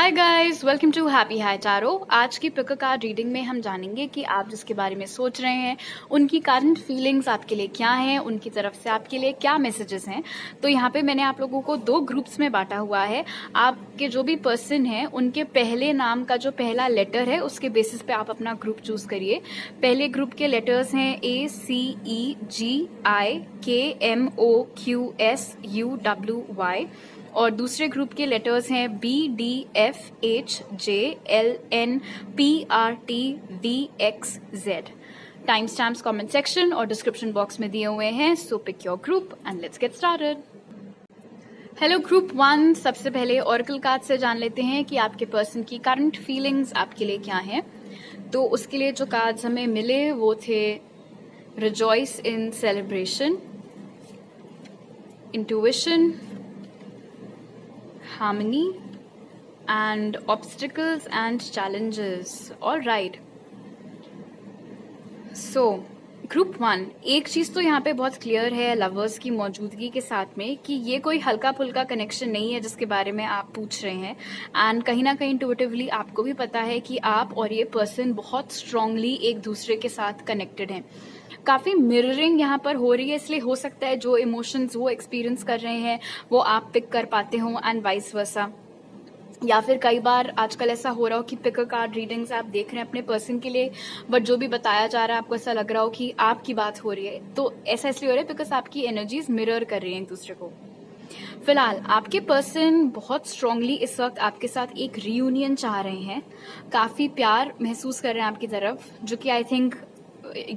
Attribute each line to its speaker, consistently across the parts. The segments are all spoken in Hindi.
Speaker 1: Hi guys, welcome to happy high tarot. आज की पिक कार्ड रीडिंग में हम जानेंगे कि आप जिसके बारे में सोच रहे हैं उनकी करंट फीलिंग्स आपके लिए क्या हैं, उनकी तरफ से आपके लिए क्या मैसेजेस हैं। तो यहाँ पे मैंने आप लोगों को 2 ग्रुप्स में बांटा हुआ है। आपके जो भी पर्सन हैं उनके पहले नाम का जो पहला लेटर है उसके बेसिस पे आप अपना ग्रुप चूज करिए। पहले ग्रुप के लेटर्स हैं ACEGIKMOQSUWY और दूसरे ग्रुप के लेटर्स हैं BDFHJLNPRTVXZ। Time stamps comment section और डिस्क्रिप्शन बॉक्स में दिए हुए हैं। So pick your group and let's get started. Hello group 1, सबसे पहले ऑरेकल कार्ड से जान लेते हैं कि आपके पर्सन की करंट फीलिंग्स आपके लिए क्या हैं। तो उसके लिए जो कार्ड्स हमें मिले वो थे rejoice in celebration, intuition, harmony and obstacles and challenges. All right. So group 1, एक चीज तो यहाँ पे बहुत क्लियर है लवर्स की मौजूदगी के साथ में कि ये कोई हल्का फुल्का कनेक्शन नहीं है जिसके बारे में आप पूछ रहे हैं। एंड कहीं ना कहीं इंट्यूटिवली आपको भी पता है कि आप और ये पर्सन बहुत स्ट्रांगली एक दूसरे के साथ कनेक्टेड हैं। काफी मिररिंग यहाँ पर हो रही है, इसलिए हो सकता है जो इमोशंस वो एक्सपीरियंस कर रहे हैं वो आप पिक कर पाते हो एंड वाइस वर्सा। या फिर कई बार आजकल ऐसा हो रहा हो कि पिक कार्ड रीडिंग्स आप देख रहे हैं अपने पर्सन के लिए, बट जो भी बताया जा रहा है आपको ऐसा लग रहा हो कि आपकी बात हो रही है। तो ऐसा इसलिए हो रहा है बिकॉज आपकी एनर्जीज मिरर कर रही हैं एक दूसरे को। फिलहाल आपके पर्सन बहुत स्ट्रांगली इस वक्त आपके साथ एक रियूनियन चाह रहे हैं, काफी प्यार महसूस कर रहे हैं आपकी तरफ, जो कि आई थिंक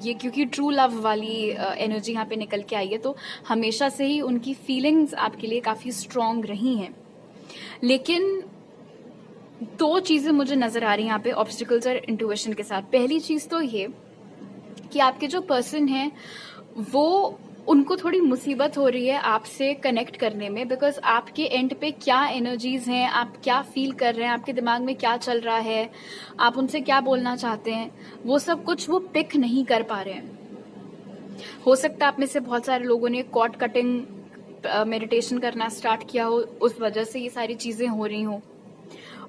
Speaker 1: ये क्योंकि ट्रू लव वाली एनर्जी यहाँ पे निकल के आई है तो हमेशा से ही उनकी फीलिंग्स आपके लिए काफी स्ट्रांग रही हैं। लेकिन 2 चीजें मुझे नजर आ रही हैं यहाँ पे ऑब्स्टिकल्स और इंट्यूशन के साथ। पहली चीज तो ये कि आपके जो पर्सन हैं वो उनको थोड़ी मुसीबत हो रही है आपसे कनेक्ट करने में, बिकॉज आपके एंड पे क्या एनर्जीज हैं, आप क्या फील कर रहे हैं, आपके दिमाग में क्या चल रहा है, आप उनसे क्या बोलना चाहते हैं, वो सब कुछ वो पिक नहीं कर पा रहे हैं। हो सकता है आप में से बहुत सारे लोगों ने कॉर्ड कटिंग मेडिटेशन करना स्टार्ट किया हो, उस वजह से ये सारी चीजें हो रही हो।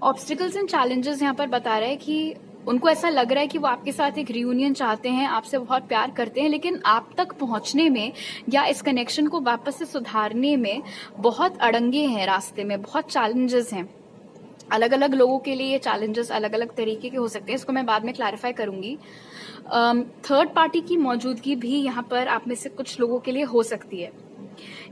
Speaker 1: ऑब्स्टिकल्स एंड चैलेंजेस यहाँ पर बता रहा है कि उनको ऐसा लग रहा है कि वो आपके साथ एक रियूनियन चाहते हैं, आपसे बहुत प्यार करते हैं, लेकिन आप तक पहुंचने में या इस कनेक्शन को वापस से सुधारने में बहुत अड़ंगे हैं, रास्ते में बहुत चैलेंजेस हैं। अलग अलग लोगों के लिए ये चैलेंजेस अलग अलग तरीके के हो सकते हैं, इसको मैं बाद में क्लैरिफाई करूंगी। थर्ड पार्टी की मौजूदगी भी यहाँ पर आप में से कुछ लोगों के लिए हो सकती है।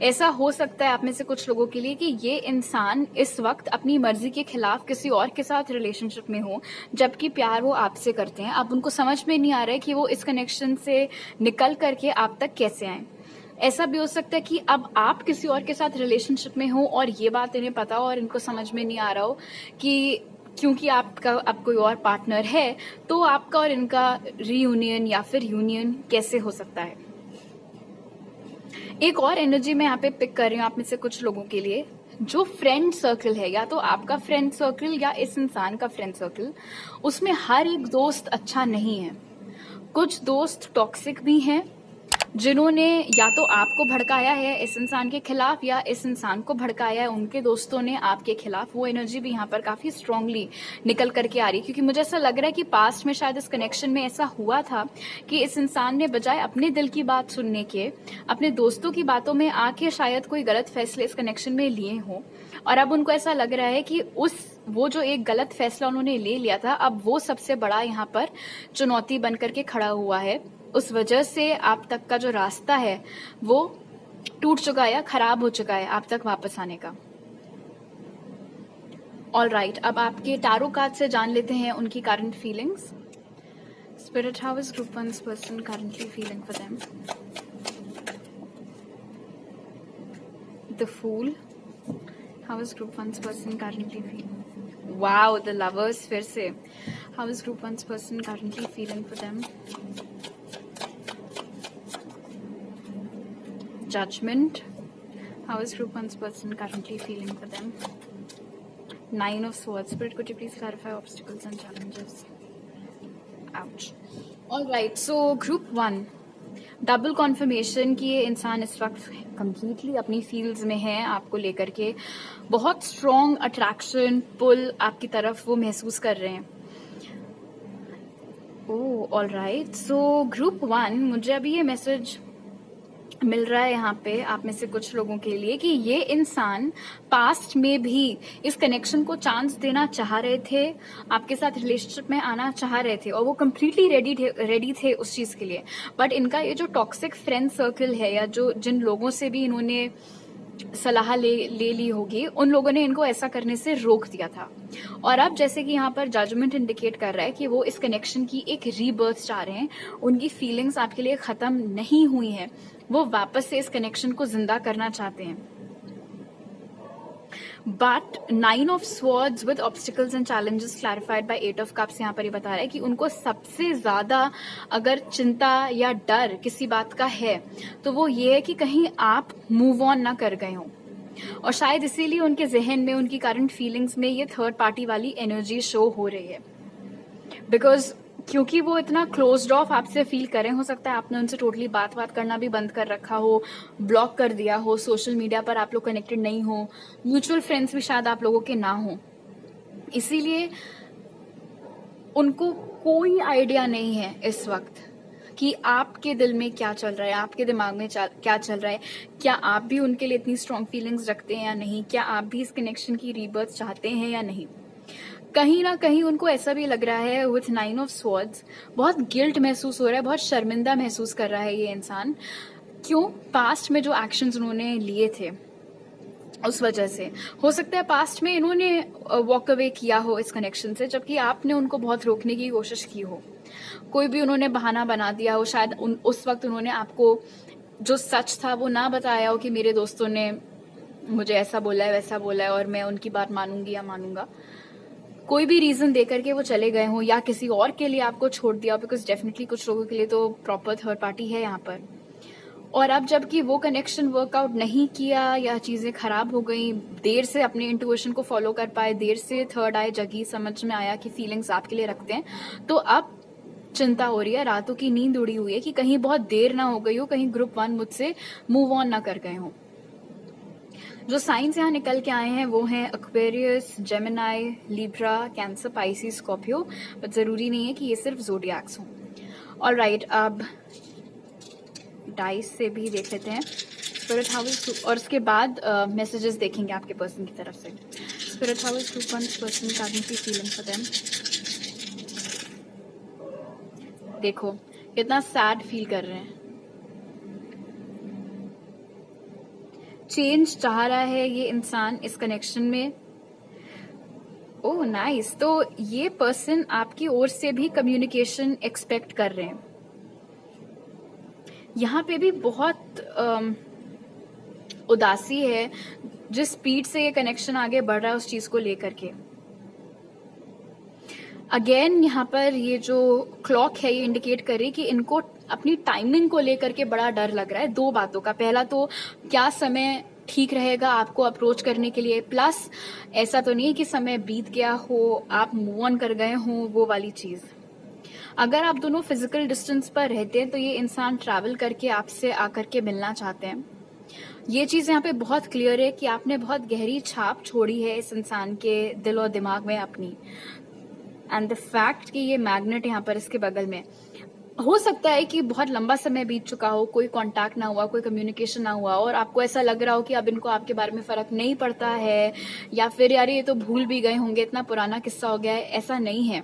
Speaker 1: ऐसा हो सकता है आप में से कुछ लोगों के लिए कि ये इंसान इस वक्त अपनी मर्जी के खिलाफ किसी और के साथ रिलेशनशिप में हो, जबकि प्यार वो आपसे करते हैं। अब उनको समझ में नहीं आ रहा है कि वो इस कनेक्शन से निकल करके आप तक कैसे आए। ऐसा भी हो सकता है कि अब आप किसी और के साथ रिलेशनशिप में हो और ये बात इन्हें पता हो और इनको समझ में नहीं आ रहा हो कि क्योंकि आपका अब कोई और पार्टनर है तो आपका और इनका रीयूनियन या फिर यूनियन कैसे हो सकता है। एक और एनर्जी मैं यहाँ पे पिक कर रही हूँ आप में से कुछ लोगों के लिए, जो फ्रेंड सर्कल है, या तो आपका फ्रेंड सर्कल या इस इंसान का फ्रेंड सर्कल, उसमें हर एक दोस्त अच्छा नहीं है। कुछ दोस्त टॉक्सिक भी हैं जिन्होंने या तो आपको भड़काया है इस इंसान के खिलाफ या इस इंसान को भड़काया है उनके दोस्तों ने आपके खिलाफ। वो एनर्जी भी यहाँ पर काफी स्ट्रांगली निकल करके आ रही है, क्योंकि मुझे ऐसा लग रहा है कि पास्ट में शायद इस कनेक्शन में ऐसा हुआ था कि इस इंसान ने बजाय अपने दिल की बात सुनने के अपने दोस्तों की बातों में आके शायद कोई गलत फैसले इस कनेक्शन में लिए हों, और अब उनको ऐसा लग रहा है कि वो जो एक गलत फैसला उन्होंने ले लिया था अब वो सबसे बड़ा यहाँ पर चुनौती बन करके खड़ा हुआ है। उस वजह से आप तक का जो रास्ता है वो टूट चुका है या खराब हो चुका है आप तक वापस आने का। ऑल राइट, अब आपके टारो कार्ड से जान लेते हैं उनकी current feelings. Spirit, how is group 1's person currently feeling for them? The fool, how is group 1's person currently feeling? Wow, the lovers फिर से। How is group 1's person currently feeling for them? Judgment. How is group 1's person currently feeling for them? 9 of Swords. Spirit, could you please clarify obstacles and challenges? Ouch. All right. So group 1, double conformation कि ये इंसान इस वक्त कंप्लीटली अपनी फील्ड्स में है, आपको लेकर के बहुत स्ट्रॉन्ग अट्रैक्शन पुल आपकी तरफ वो महसूस कर रहे हैं। ओह ऑलराइट, सो ग्रुप 1 मुझे अभी ये मैसेज मिल रहा है यहाँ पे आप में से कुछ लोगों के लिए कि ये इंसान पास्ट में भी इस कनेक्शन को चांस देना चाह रहे थे, आपके साथ रिलेशनशिप में आना चाह रहे थे और वो कम्प्लीटली रेडी थे उस चीज के लिए। बट इनका ये जो टॉक्सिक फ्रेंड सर्कल है या जो जिन लोगों से भी इन्होंने सलाह ले ली होगी, उन लोगों ने इनको ऐसा करने से रोक दिया था। और अब जैसे कि यहाँ पर जजमेंट इंडिकेट कर रहा है कि वो इस कनेक्शन की एक रीबर्थ चाह रहे हैं, उनकी फीलिंग्स आपके लिए खत्म नहीं हुई हैं, वो वापस से इस कनेक्शन को जिंदा करना चाहते हैं। But 9 of swords with obstacles and challenges clarified by 8 of cups यहाँ पर ये बता रहा है कि उनको सबसे ज्यादा अगर चिंता या डर किसी बात का है तो वो ये है कि कहीं आप मूव ऑन ना कर गए हो, और शायद इसीलिए उनके जहन में, उनकी करंट फीलिंग्स में ये थर्ड पार्टी वाली एनर्जी शो हो रही है। बिकॉज क्योंकि वो इतना क्लोज्ड ऑफ आपसे फील करें, हो सकता है आपने उनसे टोटली बात करना भी बंद कर रखा हो, ब्लॉक कर दिया हो, सोशल मीडिया पर आप लोग कनेक्टेड नहीं हो, म्यूचुअल फ्रेंड्स भी शायद आप लोगों के ना हो, इसीलिए उनको कोई आइडिया नहीं है इस वक्त कि आपके दिल में क्या चल रहा है, आपके दिमाग में क्या चल रहा है, क्या आप भी उनके लिए इतनी स्ट्रॉन्ग फीलिंग्स रखते हैं या नहीं, क्या आप भी इस कनेक्शन की रीबर्थ चाहते हैं या नहीं। कहीं ना कहीं उनको ऐसा भी लग रहा है विथ 9 ऑफ स्वॉर्ड्स, बहुत गिल्ट महसूस हो रहा है, बहुत शर्मिंदा महसूस कर रहा है ये इंसान। क्यों? पास्ट में जो एक्शंस उन्होंने लिए थे उस वजह से। हो सकता है पास्ट में इन्होंने वॉक अवे किया हो इस कनेक्शन से, जबकि आपने उनको बहुत रोकने की कोशिश की हो, कोई भी उन्होंने बहाना बना दिया हो, शायद उस वक्त उन्होंने आपको जो सच था वो ना बताया हो कि मेरे दोस्तों ने मुझे ऐसा बोला है, वैसा बोला है और मैं उनकी बात मानूंगी या मानूंगा। कोई भी रीजन देकर के वो चले गए हों या किसी और के लिए आपको छोड़ दिया, बिकॉज डेफिनेटली कुछ लोगों के लिए तो प्रॉपर थर्ड पार्टी है यहाँ पर। और अब जबकि वो कनेक्शन वर्कआउट नहीं किया या चीजें खराब हो गई, देर से अपने इंट्यूशन को फॉलो कर पाए, देर से थर्ड आई जगी, समझ में आया कि फीलिंग्स आपके लिए रखते हैं, तो अब चिंता हो रही है, रातों की नींद उड़ी हुई है कि कहीं बहुत देर ना हो गई हो, कहीं ग्रुप 1 मुझसे मूव ऑन ना कर गए हो। जो साइंस यहाँ निकल के आए हैं वो हैं Aquarius, Gemini, Libra, cancer, Pisces, Scorpio, but जरूरी नहीं है कि ये सिर्फ जोडियाक्स हों। ऑलराइट, अब डाइस से भी देख लेते हैं स्पिरिट हाउस, और उसके बाद मैसेजेस देखेंगे आपके पर्सन की तरफ से। स्पिरिट हाउस ग्रुप 1 पर्सन की फीलिंग फॉर देम। देखो कितना सैड फील कर रहे हैं, चेंज चाह रहा है ये इंसान इस कनेक्शन में। ओह नाइस, तो ये पर्सन आपकी ओर से भी कम्युनिकेशन एक्सपेक्ट कर रहे हैं। यहाँ पे भी बहुत उदासी है, जिस स्पीड से ये कनेक्शन आगे बढ़ रहा है उस चीज को लेकर के। अगेन यहाँ पर ये जो क्लॉक है ये इंडिकेट करे कि इनको अपनी टाइमिंग को लेकर के बड़ा डर लग रहा है। दो बातों का, पहला तो क्या समय ठीक रहेगा आपको अप्रोच करने के लिए, प्लस ऐसा तो नहीं कि समय बीत गया हो, आप मूव ऑन कर गए हो, वो वाली चीज। अगर आप दोनों फिजिकल डिस्टेंस पर रहते हैं तो ये इंसान ट्रैवल करके आपसे आकर के मिलना चाहते हैं। ये चीज यहाँ पे बहुत क्लियर है कि आपने बहुत गहरी छाप छोड़ी है इस इंसान के दिल और दिमाग में अपनी। एंड द फैक्ट कि ये मैग्नेट यहाँ पर इसके बगल में, हो सकता है कि बहुत लंबा समय बीत चुका हो, कोई कांटेक्ट ना हुआ, कोई कम्युनिकेशन ना हुआ, और आपको ऐसा लग रहा हो कि अब इनको आपके बारे में फर्क नहीं पड़ता है, या फिर यार ये तो भूल भी गए होंगे, इतना पुराना किस्सा हो गया है। ऐसा नहीं है,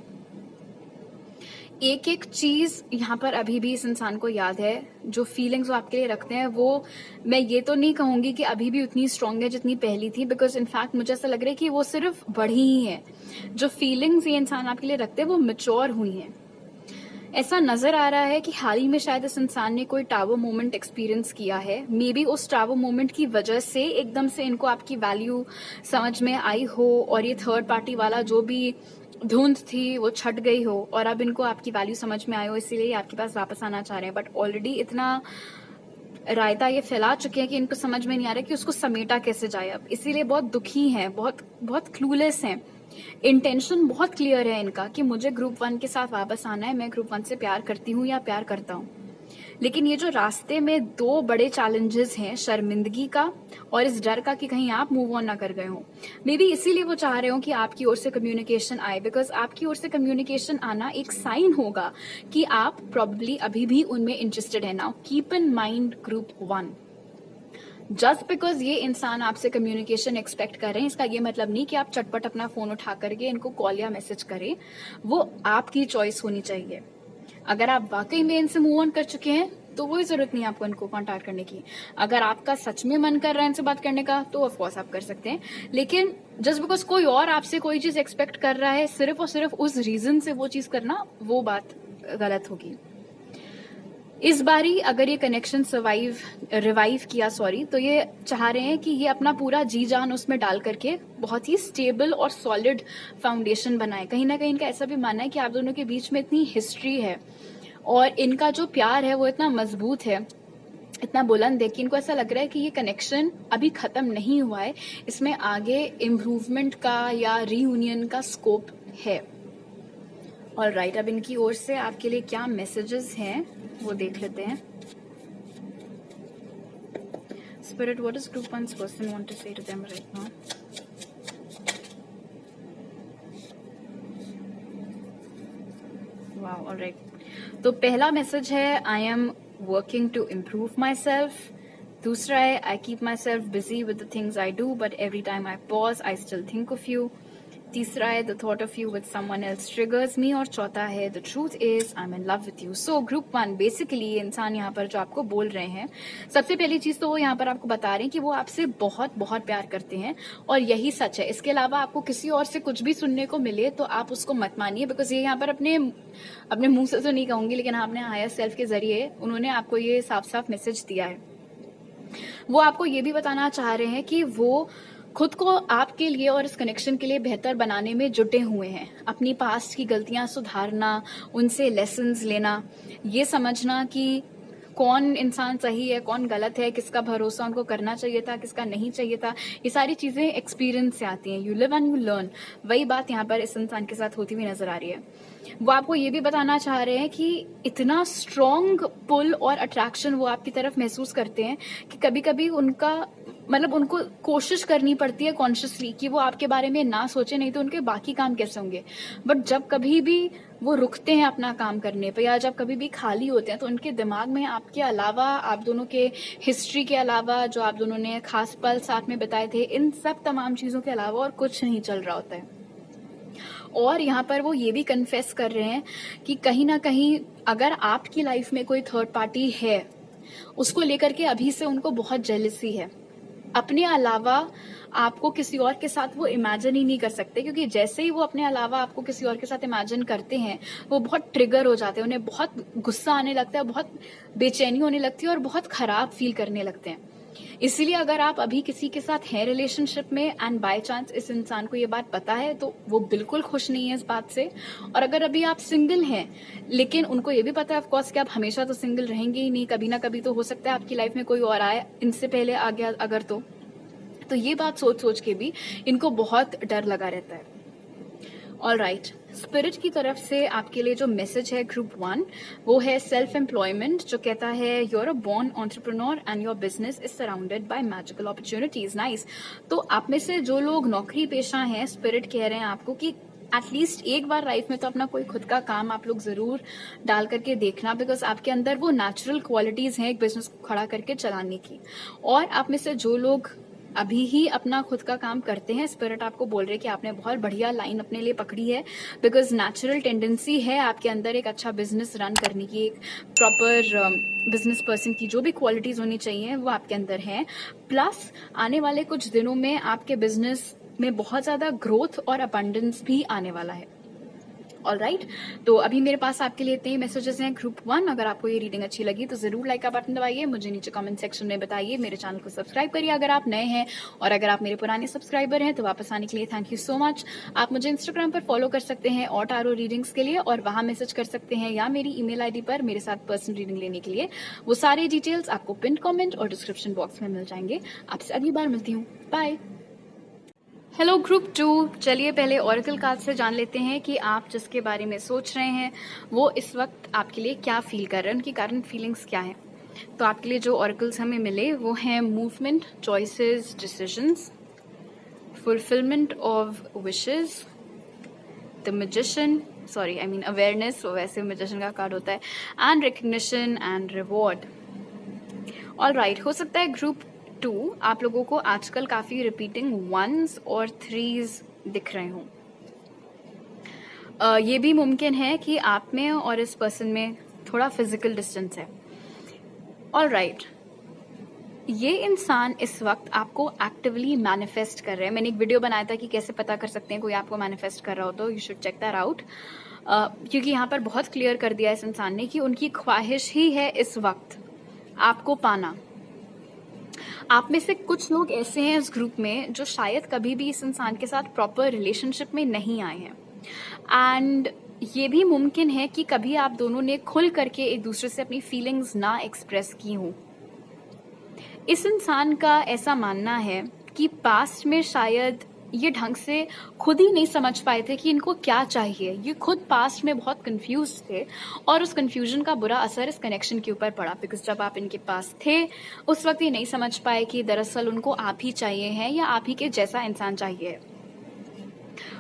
Speaker 1: एक एक चीज यहाँ पर अभी भी इस इंसान को याद है। जो फीलिंग्स वो आपके लिए रखते हैं वो, मैं ये तो नहीं कहूंगी कि अभी भी उतनी स्ट्रांग है जितनी पहली थी, बिकॉज इनफैक्ट मुझे ऐसा लग रहा है कि वो सिर्फ बढ़ी ही है। जो फीलिंग्स ये इंसान आपके लिए रखते हैं वो मैच्योर हुई हैं। ऐसा नजर आ रहा है कि हाल ही में शायद इस इंसान ने कोई टावर मोमेंट एक्सपीरियंस किया है। मे बी उस टावर मोमेंट की वजह से एकदम से इनको आपकी वैल्यू समझ में आई हो, और ये थर्ड पार्टी वाला जो भी धुंध थी वो छट गई हो, और अब इनको आपकी वैल्यू समझ में आई हो, इसीलिए आपके पास वापस आना चाह रहे हैं। बट ऑलरेडी इतना रायता ये फैला चुके हैं कि इनको समझ में नहीं आ रहा कि उसको समेटा कैसे जाए अब, इसीलिए बहुत दुखी हैं, बहुत क्लूलेस हैं। इंटेंशन बहुत क्लियर है इनका कि मुझे ग्रुप 1 के साथ वापस आना है, मैं ग्रुप 1 से प्यार करती हूँ या प्यार करता हूँ। लेकिन ये जो रास्ते में दो बड़े चैलेंजेस हैं, शर्मिंदगी का और इस डर का कि कहीं आप मूव ऑन ना कर गए हो, मे बी इसीलिए वो चाह रहे हो कि आपकी ओर से कम्युनिकेशन आए, बिकॉज आपकी ओर से कम्युनिकेशन आना एक साइन होगा कि आप प्रॉब्ली अभी भी उनमें इंटरेस्टेड है। Now keep in mind group 1, just because ये इंसान आपसे कम्युनिकेशन एक्सपेक्ट कर रहे हैं, इसका ये मतलब नहीं कि आप चटपट अपना फोन उठा करके इनको कॉल या मैसेज करें। वो आपकी चॉइस होनी चाहिए। अगर आप वाकई में इनसे मूव ऑन कर चुके हैं तो कोई जरूरत नहीं आपको इनको कॉन्टैक्ट करने की। अगर आपका सच में मन कर रहा है इनसे बात करने का तो ऑफकोर्स आप कर सकते हैं, लेकिन जस्ट बिकॉज कोई और आपसे कोई चीज एक्सपेक्ट कर रहा है सिर्फ और सिर्फ उस रीजन से वो चीज करना, वो बात गलत होगी। इस बारी अगर ये कनेक्शन रिवाइव किया तो ये चाह रहे हैं कि ये अपना पूरा जी जान उसमें डाल करके बहुत ही स्टेबल और सॉलिड फाउंडेशन बनाए। कहीं ना कहीं इनका ऐसा भी मानना है कि आप दोनों के बीच में इतनी हिस्ट्री है और इनका जो प्यार है वो इतना मजबूत है, इतना बुलंद है कि इनको ऐसा लग रहा है कि ये कनेक्शन अभी खत्म नहीं हुआ है, इसमें आगे इम्प्रूवमेंट का या रीयूनियन का स्कोप है। और राइट, अब इनकी ओर से आपके लिए क्या मैसेजेस हैं वो देख लेते हैं। Spirit, what does group 1's person want to say to them right now? Wow, alright. तो पहला मैसेज है I am working to improve myself. दूसरा है I keep myself busy with the things I do but every time I pause I still think of you. तीसरा है the thought of you with someone else triggers me. और चौथा है the truth is I am in love with you. So group 1 basically इंसान यहाँ पर जो आपको बोल रहे हैं, सबसे पहली चीज तो वो यहाँ पर आपको बता रहे हैं कि वो आपसे बहुत बहुत प्यार करते हैं और यही सच है। इसके अलावा आपको किसी और से कुछ भी सुनने को मिले तो आप उसको मत मानिए, बिकॉज ये यहाँ पर अपने मुंह से तो नहीं कहूंगी, लेकिन आपने हायर सेल्फ के जरिए उन्होंने आपको ये साफ साफ मैसेज दिया है। वो आपको ये भी बताना चाह रहे हैं कि वो खुद को आपके लिए और इस कनेक्शन के लिए बेहतर बनाने में जुटे हुए हैं। अपनी पास्ट की गलतियां सुधारना, उनसे लेसन्स लेना, ये समझना कि कौन इंसान सही है कौन गलत है, किसका भरोसा उनको करना चाहिए था किसका नहीं चाहिए था, ये सारी चीजें एक्सपीरियंस से आती हैं। You live and you learn. वही बात यहाँ पर इस इंसान के साथ होती हुई नजर आ रही है। वो आपको ये भी बताना चाह रहे हैं कि इतना स्ट्रॉन्ग पुल और अट्रैक्शन वो आपकी तरफ महसूस करते हैं कि कभी कभी उनको कोशिश करनी पड़ती है कॉन्शियसली कि वो आपके बारे में ना सोचे, नहीं तो उनके बाकी काम कैसे होंगे। बट जब कभी भी वो रुकते हैं अपना काम करने पे या जब कभी भी खाली होते हैं तो उनके दिमाग में आपके अलावा, आप दोनों के हिस्ट्री के अलावा, जो आप दोनों ने खास पल साथ में बिताए थे, इन सब तमाम चीजों के अलावा और कुछ नहीं चल रहा होता है। और यहाँ पर वो ये भी कन्फेस कर रहे हैं कि कहीं ना कहीं अगर आपकी लाइफ में कोई थर्ड पार्टी है, उसको लेकर के अभी से उनको बहुत जेलसी है। अपने अलावा आपको किसी और के साथ वो इमेजिन ही नहीं कर सकते, क्योंकि जैसे ही वो अपने अलावा आपको किसी और के साथ इमेजिन करते हैं वो बहुत ट्रिगर हो जाते हैं, उन्हें बहुत गुस्सा आने लगता है, बहुत बेचैनी होने लगती है और बहुत खराब फील करने लगते हैं। इसलिए अगर आप अभी किसी के साथ हैं रिलेशनशिप में एंड बाय चांस इस इंसान को ये बात पता है तो वो बिल्कुल खुश नहीं है इस बात से। और अगर अभी आप सिंगल हैं लेकिन उनको ये भी पता है ऑफकोर्स कि आप हमेशा तो सिंगल रहेंगे ही नहीं, कभी ना कभी तो हो सकता है आपकी लाइफ में कोई और आए इनसे पहले आ गया अगर तो ये बात सोच सोच के भी इनको बहुत डर लगा रहता है। ऑलराइट, स्पिरिट की तरफ से आपके लिए जो मैसेज है ग्रुप 1 वो है सेल्फ एम्प्लॉयमेंट, जो कहता है you are a born entrepreneur and your business is surrounded by magical opportunities. Nice. तो आप में से जो लोग नौकरी पेशा हैं, स्पिरिट कह रहे हैं आपको कि एटलीस्ट एक बार लाइफ में तो अपना कोई खुद का काम आप लोग जरूर डाल करके देखना, बिकॉज आपके अंदर वो नेचुरल क्वालिटीज हैं एक बिजनेस को खड़ा करके चलाने की। और आप में से जो लोग अभी ही अपना खुद का काम करते हैं, स्पिरिट आपको बोल रहे हैं कि आपने बहुत बढ़िया लाइन अपने लिए पकड़ी है, बिकॉज नेचुरल टेंडेंसी है आपके अंदर एक अच्छा बिजनेस रन करने की, एक प्रॉपर बिजनेस पर्सन की जो भी क्वालिटीज होनी चाहिए वो आपके अंदर है। प्लस आने वाले कुछ दिनों में आपके बिजनेस में बहुत ज्यादा ग्रोथ और अबंडेंस भी आने वाला है। ऑलराइट, तो अभी मेरे पास आपके लिए इतने ही मैसेजेस हैं ग्रुप 1। अगर आपको ये रीडिंग अच्छी लगी तो जरूर लाइक का बटन दबाइए, मुझे नीचे कमेंट सेक्शन में बताइए, मेरे चैनल को सब्सक्राइब करिए अगर आप नए हैं, और अगर आप मेरे पुराने सब्सक्राइबर हैं तो वापस आने के लिए थैंक यू सो मच। आप मुझे इंस्टाग्राम पर फॉलो कर सकते हैं और टारो रीडिंग्स के लिए, और वहां मैसेज कर सकते हैं या मेरी ईमेल आईडी पर मेरे साथ पर्सनल रीडिंग लेने के लिए। वो सारे डिटेल्स आपको पिन कमेंट और डिस्क्रिप्शन बॉक्स में मिल जाएंगे। आपसे अगली बार मिलती हूँ, बाय। हेलो ग्रुप 2, चलिए पहले ऑरेकल कार्ड से जान लेते हैं कि आप जिसके बारे में सोच रहे हैं वो इस वक्त आपके लिए क्या फील कर रहे हैं, उनकी करंट फीलिंग्स क्या है। तो आपके लिए जो ऑरेकल्स हमें मिले वो हैं movement, choices, decisions, fulfilment of wishes, the magician, sorry I mean awareness, वैसे मैजिशियन का कार्ड होता है, and recognition and reward. All right, हो सकता है ग्रुप 2 आप लोगों को आजकल काफी रिपीटिंग 1s और 3s दिख रहे हों। ये भी मुमकिन है कि आप में और इस पर्सन में थोड़ा फिजिकल डिस्टेंस है। ऑल राइट, ये इंसान इस वक्त आपको एक्टिवली मैनिफेस्ट कर रहे हैं। मैंने एक वीडियो बनाया था कि कैसे पता कर सकते हैं कोई आपको मैनिफेस्ट कर रहा हो, तो you should check that out, क्योंकि यहाँ पर बहुत क्लियर कर दिया इस इंसान ने कि उनकी ख्वाहिश ही है इस वक्त आपको पाना। आप में से कुछ लोग ऐसे हैं इस ग्रुप में जो शायद कभी भी इस इंसान के साथ प्रॉपर रिलेशनशिप में नहीं आए हैं, एंड ये भी मुमकिन है कि कभी आप दोनों ने खुल करके एक दूसरे से अपनी फीलिंग्स ना एक्सप्रेस की हो। इस इंसान का ऐसा मानना है कि पास्ट में शायद ये ढंग से खुद ही नहीं समझ पाए थे कि इनको क्या चाहिए। ये खुद पास्ट में बहुत कंफ्यूज थे और उस कंफ्यूजन का बुरा असर इस कनेक्शन के ऊपर पड़ा, बिकॉज जब आप इनके पास थे उस वक्त ये नहीं समझ पाए कि दरअसल उनको आप ही चाहिए है या आप ही के जैसा इंसान चाहिए।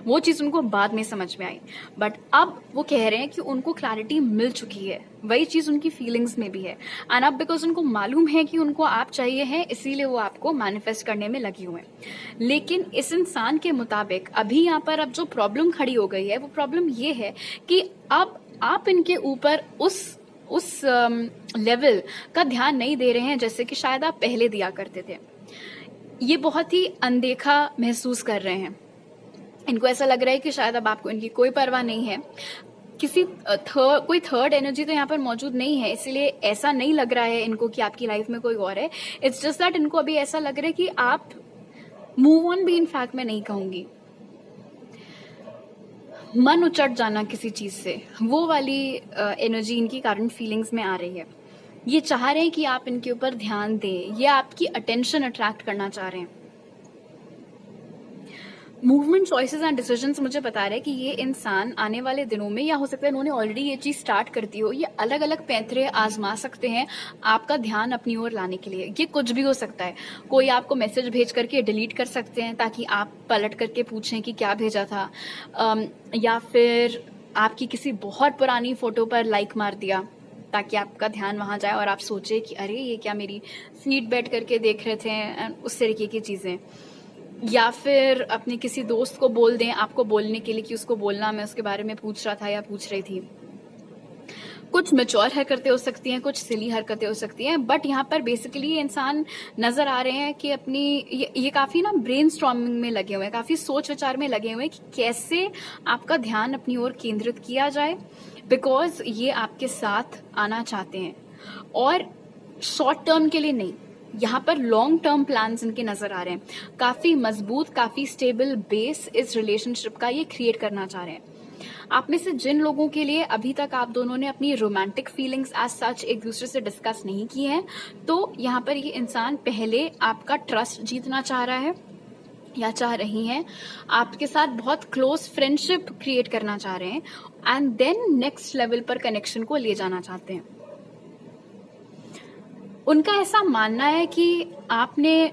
Speaker 1: वो चीज उनको बाद में समझ में आई, बट अब वो कह रहे हैं कि उनको क्लैरिटी मिल चुकी है। वही चीज उनकी फीलिंग्स में भी है, एंड अब बिकॉज उनको मालूम है कि उनको आप चाहिए है, इसीलिए वो आपको मैनिफेस्ट करने में लगी हुए हैं। लेकिन इस इंसान के मुताबिक अभी यहाँ पर अब जो प्रॉब्लम खड़ी हो गई है वो प्रॉब्लम ये है कि अब आप इनके ऊपर उस लेवल का ध्यान नहीं दे रहे हैं जैसे कि शायद आप पहले दिया करते थे। ये बहुत ही अनदेखा महसूस कर रहे हैं। इनको ऐसा लग रहा है कि शायद अब आपको इनकी कोई परवाह नहीं है। कोई थर्ड एनर्जी तो यहाँ पर मौजूद नहीं है, इसीलिए ऐसा नहीं लग रहा है इनको कि आपकी लाइफ में कोई और है। इट्स जस्ट दैट इनको अभी ऐसा लग रहा है कि आप मूव ऑन भी इनफैक्ट मैं नहीं कहूंगी, मन उचट जाना किसी चीज से, वो वाली एनर्जी इनकी कारण फीलिंग्स में आ रही है। ये चाह रहे हैं कि आप इनके ऊपर ध्यान दें, ये आपकी अटेंशन अट्रैक्ट करना चाह रहे हैं। मूवमेंट, चॉइसेस एंड डिसीजंस मुझे बता रहे हैं कि ये इंसान आने वाले दिनों में, या हो सकता है इन्होंने ऑलरेडी ये चीज स्टार्ट कर दी हो, ये अलग अलग पैंतरे आजमा सकते हैं आपका ध्यान अपनी ओर लाने के लिए। ये कुछ भी हो सकता है। कोई आपको मैसेज भेज करके डिलीट कर सकते हैं ताकि आप पलट करके पूछें कि क्या भेजा था, या फिर आपकी किसी बहुत पुरानी फोटो पर लाइक मार दिया ताकि आपका ध्यान वहां जाए और आप सोचे कि अरे ये क्या मेरी फीड बैठ करके देख रहे थे, उस तरीके की चीजें। या फिर अपने किसी दोस्त को बोल दें आपको बोलने के लिए कि उसको बोलना, मैं उसके बारे में पूछ रहा था या पूछ रही थी। कुछ मैच्योर हरकतें हो सकती हैं, कुछ सिली हरकतें हो सकती हैं, बट यहाँ पर बेसिकली ये इंसान नजर आ रहे हैं कि अपनी ये काफी ना ब्रेन स्टॉर्मिंग में लगे हुए हैं, काफी सोच विचार में लगे हुए हैं कि कैसे आपका ध्यान अपनी ओर केंद्रित किया जाए, बिकॉज ये आपके साथ आना चाहते हैं और शॉर्ट टर्म के लिए नहीं, यहाँ पर लॉन्ग टर्म प्लान्स इनके नजर आ रहे हैं। काफी मजबूत, काफी स्टेबल बेस इस रिलेशनशिप का ये क्रिएट करना चाह रहे हैं। आप में से जिन लोगों के लिए अभी तक आप दोनों ने अपनी रोमांटिक फीलिंग्स एज सच एक दूसरे से डिस्कस नहीं की हैं, तो यहाँ पर ये इंसान पहले आपका ट्रस्ट जीतना चाह रहा है या चाह रही हैं, आपके साथ बहुत क्लोज फ्रेंडशिप क्रिएट करना चाह रहे हैं, एंड देन नेक्स्ट लेवल पर कनेक्शन को ले जाना चाहते हैं। उनका ऐसा मानना है कि आपने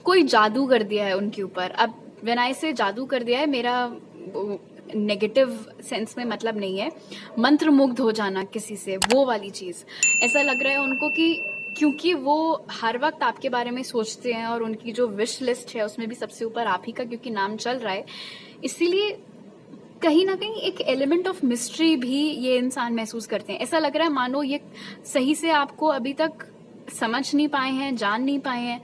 Speaker 1: कोई जादू कर दिया है उनके ऊपर। अब व्हेन आई से जादू कर दिया है, मेरा नेगेटिव सेंस में मतलब नहीं है, मंत्र मुग्ध हो जाना किसी से, वो वाली चीज। ऐसा लग रहा है उनको कि क्योंकि वो हर वक्त आपके बारे में सोचते हैं और उनकी जो विश लिस्ट है उसमें भी सबसे ऊपर आप ही का क्योंकि नाम चल रहा है, इसीलिए कहीं ना कहीं एक एलिमेंट ऑफ मिस्ट्री भी ये इंसान महसूस करते हैं। ऐसा लग रहा है मानो ये सही से आपको अभी तक समझ नहीं पाए हैं, जान नहीं पाए हैं।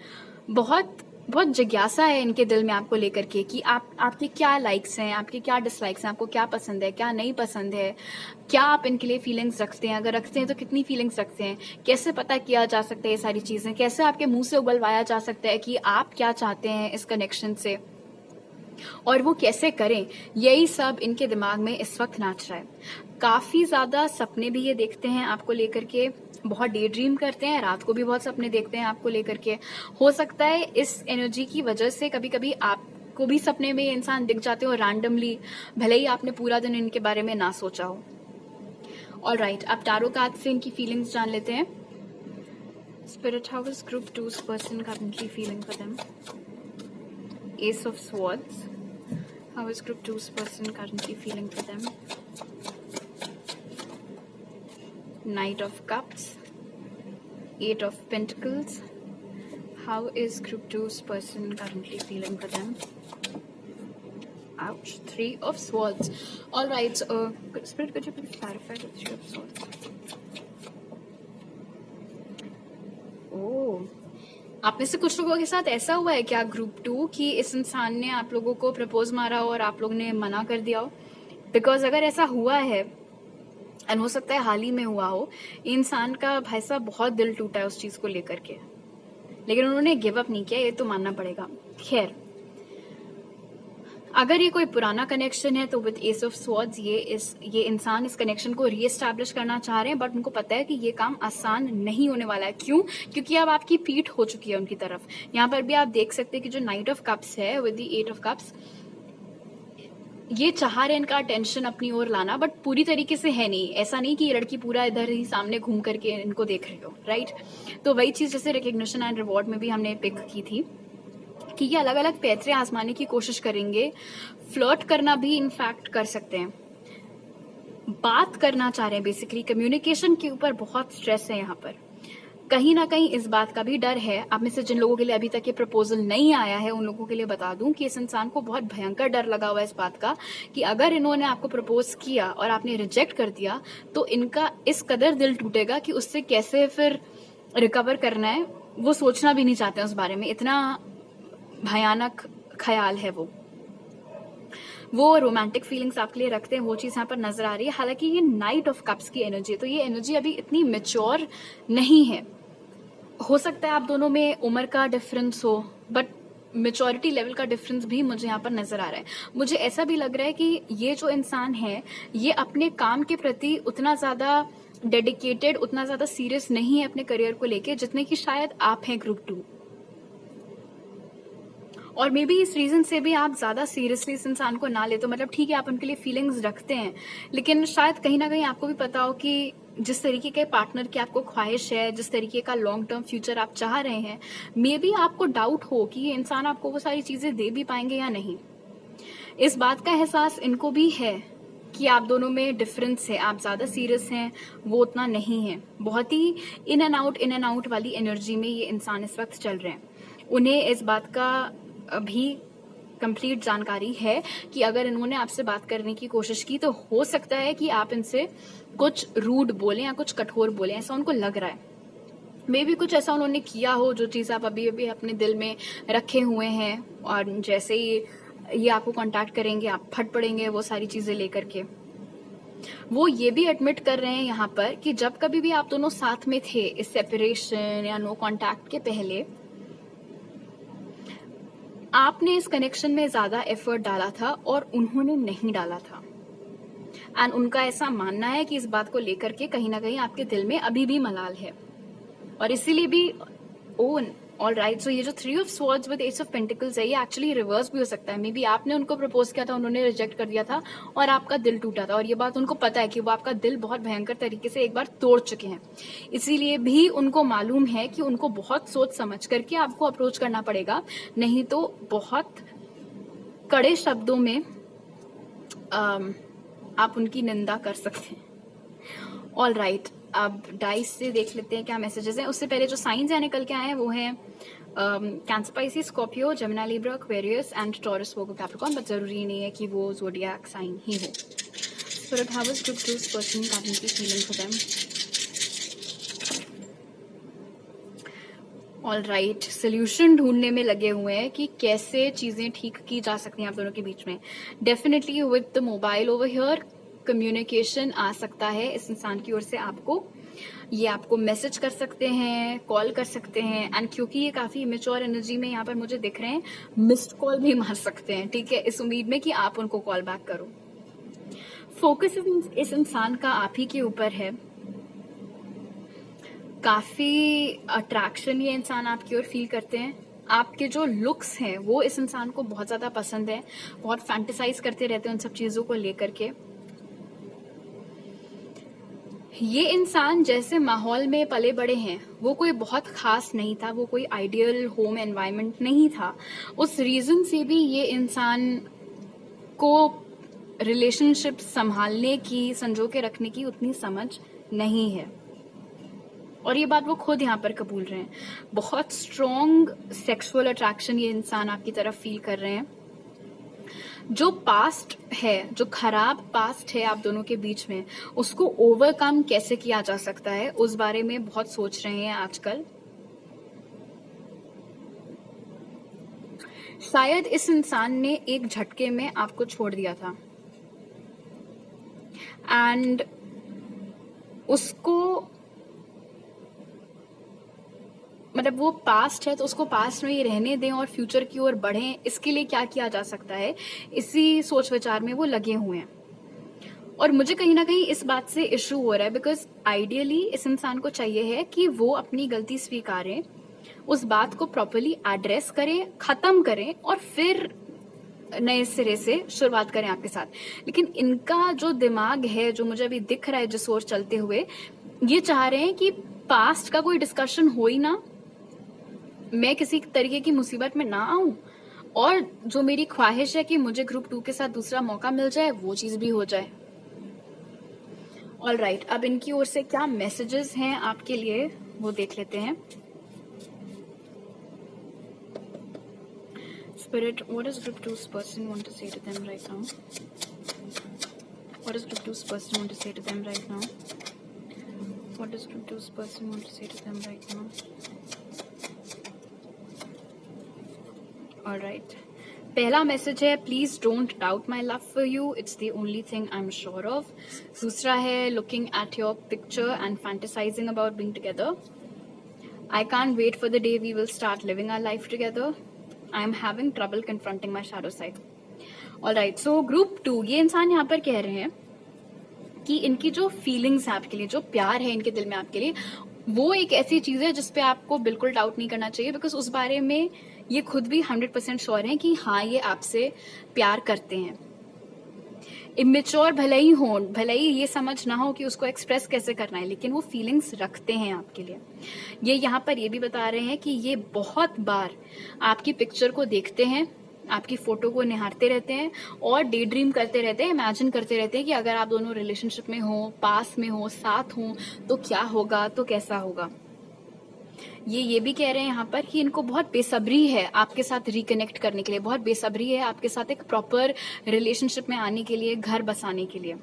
Speaker 1: बहुत बहुत जिज्ञासा है इनके दिल में आपको लेकर के कि आपके क्या लाइक्स हैं, आपके क्या डिसलाइक्स हैं, आपको क्या पसंद है, क्या नहीं पसंद है, क्या आप इनके लिए फीलिंग्स रखते हैं, अगर रखते हैं तो कितनी फीलिंग्स रखते हैं, कैसे पता किया जा सकता है ये सारी चीजें, कैसे आपके मुंह से उगलवाया जा सकता है कि आप क्या चाहते हैं इस कनेक्शन से और वो कैसे करें। यही सब इनके दिमाग में इस वक्त नाच रहा है। काफी ज्यादा सपने भी ये देखते हैं आपको लेकर के, बहुत डे ड्रीम करते हैं, रात को भी बहुत सपने देखते हैं आपको लेकर के। हो सकता है इस एनर्जी की वजह से कभी कभी आपको भी सपने में ये इंसान दिख जाते हो रैंडमली, भले ही आपने पूरा दिन इनके बारे में ना सोचा हो। ऑलराइट, अब टैरो कार्ड से इनकी फीलिंग्स जान लेते हैं। Spirit, how is group 2's person currently feeling for them? Ace of Swords, how is group 2's person currently feeling for them? Knight of Cups, Eight of Pentacles, how is group 2's person currently feeling for them? Ouch, Three of Swords. All right, Spirit, could you please clarify the Three of Swords? Oh, आप में से कुछ लोगों के साथ ऐसा हुआ है क्या ग्रुप 2 कि इस इंसान ने आप लोगों को प्रपोज मारा हो और आप लोग ने मना कर दिया हो? बिकॉज अगर ऐसा हुआ है, एंड हो सकता है हाल ही में हुआ हो, इंसान का भाई साहब बहुत दिल टूटा है उस चीज को लेकर के, लेकिन उन्होंने गिव अप नहीं किया, ये तो मानना पड़ेगा। खैर, अगर ये कोई पुराना कनेक्शन है तो विद एस ऑफ स्वॉर्ड्स ये इंसान इस कनेक्शन को रीएस्टैब्लिश करना चाह रहे हैं, बट उनको पता है कि ये काम आसान नहीं होने वाला है। क्यों? क्योंकि अब आपकी पीठ हो चुकी है उनकी तरफ। यहाँ पर भी आप देख सकते हैं कि जो नाइट ऑफ कप्स है with the eight of cups, ये चाह रहे हैं इनका अटेंशन अपनी ओर लाना, बट पूरी तरीके से है नहीं। ऐसा नहीं कि ये लड़की पूरा इधर ही सामने घूम करके इनको देख रहे हो, राइट? तो वही चीज जैसे रिकग्निशन एंड रिवॉर्ड में भी हमने पिक की थी कि ये अलग अलग पैतरे आजमाने की कोशिश करेंगे। फ्लर्ट करना भी इनफैक्ट कर सकते हैं, बात करना चाह रहे हैं। बेसिकली कम्युनिकेशन के ऊपर बहुत स्ट्रेस है यहाँ पर। कहीं ना कहीं इस बात का भी डर है। आप में से जिन लोगों के लिए अभी तक ये प्रपोजल नहीं आया है, उन लोगों के लिए बता दूं कि इस इंसान को बहुत भयंकर डर लगा हुआ है इस बात का कि अगर इन्होंने आपको प्रपोज किया और आपने रिजेक्ट कर दिया तो इनका इस कदर दिल टूटेगा कि उससे कैसे फिर रिकवर करना है वो सोचना भी नहीं चाहते उस बारे में। इतना भयानक ख्याल है वो रोमांटिक फीलिंग्स आपके लिए रखते हैं, वो चीज यहाँ पर नजर आ रही है। हालांकि ये नाइट ऑफ कप्स की एनर्जी, तो ये एनर्जी अभी इतनी मेच्योर नहीं है। हो सकता है आप दोनों में उम्र का डिफरेंस हो, बट मेच्योरिटी लेवल का डिफरेंस भी मुझे यहाँ पर नजर आ रहा है। मुझे ऐसा भी लग रहा है कि ये जो इंसान है ये अपने काम के प्रति उतना ज्यादा डेडिकेटेड, उतना ज्यादा सीरियस नहीं है अपने करियर को लेके जितने की शायद आप हैं ग्रुप 2। और मे बी इस रीजन से भी आप ज्यादा सीरियसली इस इंसान को ना ले, तो मतलब ठीक है आप उनके लिए फीलिंग्स रखते हैं, लेकिन शायद कहीं ना कहीं आपको भी पता हो कि जिस तरीके के पार्टनर की आपको ख्वाहिश है, जिस तरीके का लॉन्ग टर्म फ्यूचर आप चाह रहे हैं, मे बी आपको डाउट हो कि ये इंसान आपको वो सारी चीजें दे भी पाएंगे या नहीं। इस बात का एहसास इनको भी है कि आप दोनों में डिफरेंस है, आप ज्यादा सीरियस हैं, वो उतना नहीं है। बहुत ही इन एंड आउट वाली एनर्जी में ये इंसान इस वक्त चल रहे हैं। उन्हें इस बात का भी कंप्लीट जानकारी है कि अगर इन्होंने आपसे बात करने की कोशिश की तो हो सकता है कि आप इनसे कुछ रूड बोले या कुछ कठोर बोले, ऐसा उनको लग रहा है। मे भी कुछ ऐसा उन्होंने किया हो जो चीज आप अभी अभी अपने दिल में रखे हुए हैं, और जैसे ही ये आपको कांटेक्ट करेंगे आप फट पड़ेंगे वो सारी चीजें लेकर के। वो ये भी एडमिट कर रहे हैं यहाँ पर कि जब कभी भी आप दोनों साथ में थे इस सेपरेशन या नो कांटेक्ट के पहले, आपने इस कनेक्शन में ज्यादा एफर्ट डाला था और उन्होंने नहीं डाला था। एंड उनका ऐसा मानना है कि इस बात को लेकर के कहीं ना कहीं आपके दिल में अभी भी मलाल है, और इसीलिए भी ओन ऑलराइट। सो ये जो three of swords with S of pentacles है, ये एक्चुअली रिवर्स भी हो सकता है। मे बी आपने उनको प्रपोज किया था, उन्होंने रिजेक्ट कर दिया था और आपका दिल टूटा था, और ये बात उनको पता है कि वो आपका दिल बहुत भयंकर तरीके से एक बार तोड़ चुके हैं। इसीलिए भी उनको मालूम है कि उनको बहुत सोच समझ करके आपको अप्रोच करना पड़ेगा, नहीं तो बहुत कड़े शब्दों में आप उनकी निंदा कर सकते हैं। ऑलराइट, अब डाइस से देख लेते हैं क्या मैसेजेस हैं। उससे पहले जो साइंस यहाँ निकल के आए हैं वो हैं cancer, Pisces, Scorpio, Gemini, Libra, Aquarius and taurus, Virgo, Capricorn, but जरूरी नहीं है कि वो ज़ोडिएक साइन ही हो। Spirit, how is group 2's person currently feeling for them? Alright, solution ढूंढने में लगे हुए हैं कि कैसे चीजें ठीक की जा सकती हैं आप दोनों के बीच में। Definitely with the mobile over here communication आ सकता है इस इंसान की ओर से आपको। ये आपको मैसेज कर सकते हैं, कॉल कर सकते हैं, एंड क्योंकि ये काफी इमेच्योर एनर्जी में यहाँ पर मुझे दिख रहे हैं, मिस्ड कॉल भी मार सकते हैं, ठीक है, इस उम्मीद में कि आप उनको कॉल बैक करो। फोकस इस इंसान का आप ही के ऊपर है। काफी अट्रैक्शन ये इंसान आपकी ओर फील करते हैं, आपके जो लुक्स हैं वो इस इंसान को बहुत ज़्यादा पसंद है, बहुत फैंटेसाइज करते रहते हैं उन सब चीज़ों को लेकर के। ये इंसान जैसे माहौल में पले बड़े हैं वो कोई बहुत खास नहीं था, वो कोई आइडियल होम एनवायरनमेंट नहीं था। उस रीज़न से भी ये इंसान को रिलेशनशिप संभालने की, संजो के रखने की उतनी समझ नहीं है, और ये बात वो खुद यहाँ पर कबूल रहे हैं। बहुत स्ट्रॉन्ग सेक्सुअल अट्रैक्शन ये इंसान आपकी तरफ फील कर रहे हैं। जो पास्ट है, जो खराब पास्ट है आप दोनों के बीच में, उसको ओवरकम कैसे किया जा सकता है उस बारे में बहुत सोच रहे हैं आजकल। शायद इस इंसान ने एक झटके में आपको छोड़ दिया था एंड उसको, मतलब वो पास्ट है तो उसको पास्ट में ही रहने दें और फ्यूचर की ओर बढ़ें। इसके लिए क्या किया जा सकता है, इसी सोच विचार में वो लगे हुए हैं। और मुझे कहीं ना कहीं इस बात से इशू हो रहा है, बिकॉज आइडियली इस इंसान को चाहिए है कि वो अपनी गलती स्वीकारें, उस बात को प्रॉपरली एड्रेस करें, खत्म करें और फिर नए सिरे से शुरुआत करें आपके साथ। लेकिन इनका जो दिमाग है, जो मुझे अभी दिख रहा है जिस ओर चलते हुए, ये चाह रहे हैं कि पास्ट का कोई डिस्कशन हो ही ना, मैं किसी तरीके की मुसीबत में ना आऊं, और जो मेरी ख्वाहिश है कि मुझे ग्रुप 2 के साथ दूसरा मौका मिल जाए वो चीज भी हो जाए। ऑलराइट, अब इनकी ओर से क्या मैसेजेस हैं आपके लिए वो देख लेते हैं। Spirit, what does group 2's person want to say to them right now? What does group 2's person want to say to them right now? What does group 2's person want to say to them right now? Alright. पहला मैसेज है, please don't doubt my love for you, it's the only thing I am sure of. दूसरा है, looking at your picture and fantasizing about being together. I can't wait for the day we will start living our life together. I am having trouble confronting my shadow side. Alright, so group 2, ये इंसान यहाँ पर कह रहे हैं कि इनकी जो फीलिंग्स है आपके लिए, जो प्यार है इनके दिल में आपके लिए, वो एक ऐसी चीज है जिसपे आपको बिल्कुल डाउट नहीं करना चाहिए, बिकॉज उस बारे में ये खुद भी 100% श्योर हैं कि हाँ, ये आपसे प्यार करते हैं। इमेच्योर भले ही हो, भले ही ये समझ ना हो कि उसको एक्सप्रेस कैसे करना है, लेकिन वो फीलिंग्स रखते हैं आपके लिए। ये यहाँ पर ये भी बता रहे हैं कि ये बहुत बार आपकी पिक्चर को देखते हैं, आपकी फोटो को निहारते रहते हैं और डे ड्रीम करते रहते हैं, इमेजिन करते रहते हैं कि अगर आप दोनों रिलेशनशिप में हो, पास में हो, साथ हो, तो क्या होगा, तो कैसा होगा। ये भी कह रहे हैं यहाँ पर कि इनको बहुत बेसब्री है आपके साथ रिकनेक्ट करने के लिए, बहुत बेसब्री है आपके साथ एक प्रॉपर रिलेशनशिप में आने के लिए, घर बसाने के लिए।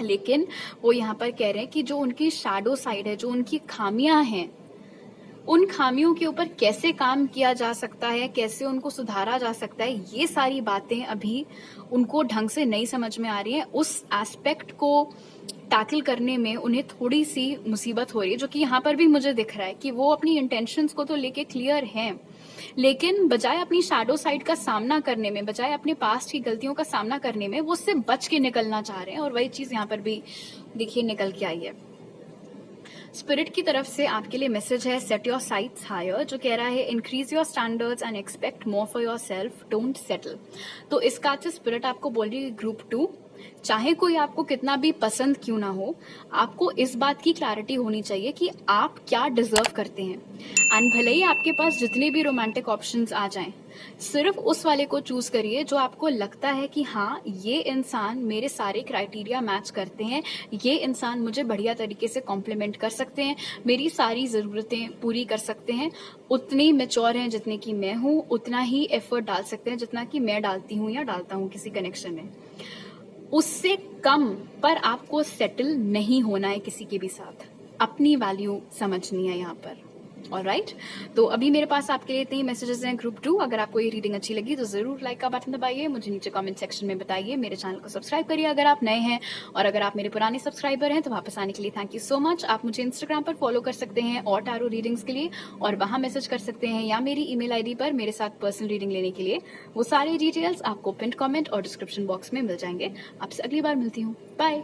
Speaker 1: लेकिन वो यहाँ पर कह रहे हैं कि जो उनकी शैडो साइड है, जो उनकी खामियां हैं, उन खामियों के ऊपर कैसे काम किया जा सकता है, कैसे उनको सुधारा जा सकता है, ये सारी बातें अभी उनको ढंग से नहीं समझ में आ रही है। उस एस्पेक्ट को टैकल करने में उन्हें थोड़ी सी मुसीबत हो रही है, जो कि यहाँ पर भी मुझे दिख रहा है कि वो अपनी इंटेंशंस को तो लेके क्लियर हैं, लेकिन बजाय अपनी शैडो साइड का सामना करने में, बजाय अपने पास्ट की गलतियों का सामना करने में, वो उससे बच के निकलना चाह रहे हैं। और वही चीज यहाँ पर भी देखिए निकल के आई है। स्पिरिट की तरफ से आपके लिए मैसेज है, सेट योर साइट्स हायर, जो कह रहा है increase your standards and expect more for your self, don't settle. तो इसका स्पिरिट आपको बोल रही है, ग्रुप 2, चाहे कोई आपको कितना भी पसंद क्यों ना हो, आपको इस बात की क्लैरिटी होनी चाहिए कि आप क्या डिजर्व करते हैं। एंड भले ही आपके पास जितने भी रोमांटिक ऑप्शंस आ जाएं, सिर्फ उस वाले को चूज करिए जो आपको लगता है कि हाँ, ये इंसान मेरे सारे क्राइटेरिया मैच करते हैं, ये इंसान मुझे बढ़िया तरीके से कॉम्प्लीमेंट कर सकते हैं, मेरी सारी ज़रूरतें पूरी कर सकते हैं, उतने ही मैच्योर हैं जितने की मैं हूँ, उतना ही एफर्ट डाल सकते हैं जितना कि मैं डालती हूँ या डालता हूँ किसी कनेक्शन में। उससे कम पर आपको सेटल नहीं होना है किसी के भी साथ, अपनी वैल्यू समझनी है यहाँ पर। ऑलराइट, तो अभी मेरे पास आपके लिए इतने ही मैसेजेस हैं ग्रुप 2। अगर आपको ये रीडिंग अच्छी लगी तो जरूर लाइक का बटन दबाइए, मुझे नीचे कमेंट सेक्शन में बताइए, मेरे चैनल को सब्सक्राइब करिए अगर आप नए हैं, और अगर आप मेरे पुराने सब्सक्राइबर हैं तो वापस आने के लिए थैंक यू सो मच। आप मुझे इंस्टाग्राम पर फॉलो कर सकते हैं और टैरो रीडिंग्स के लिए, और वहां मैसेज कर सकते हैं, या मेरी ईमेल आईडी पर मेरे साथ पर्सनल रीडिंग लेने के लिए। वो सारे डिटेल्स आपको पिन कमेंट और डिस्क्रिप्शन बॉक्स में मिल जाएंगे। आपसे अगली बार मिलती हूँ, बाय।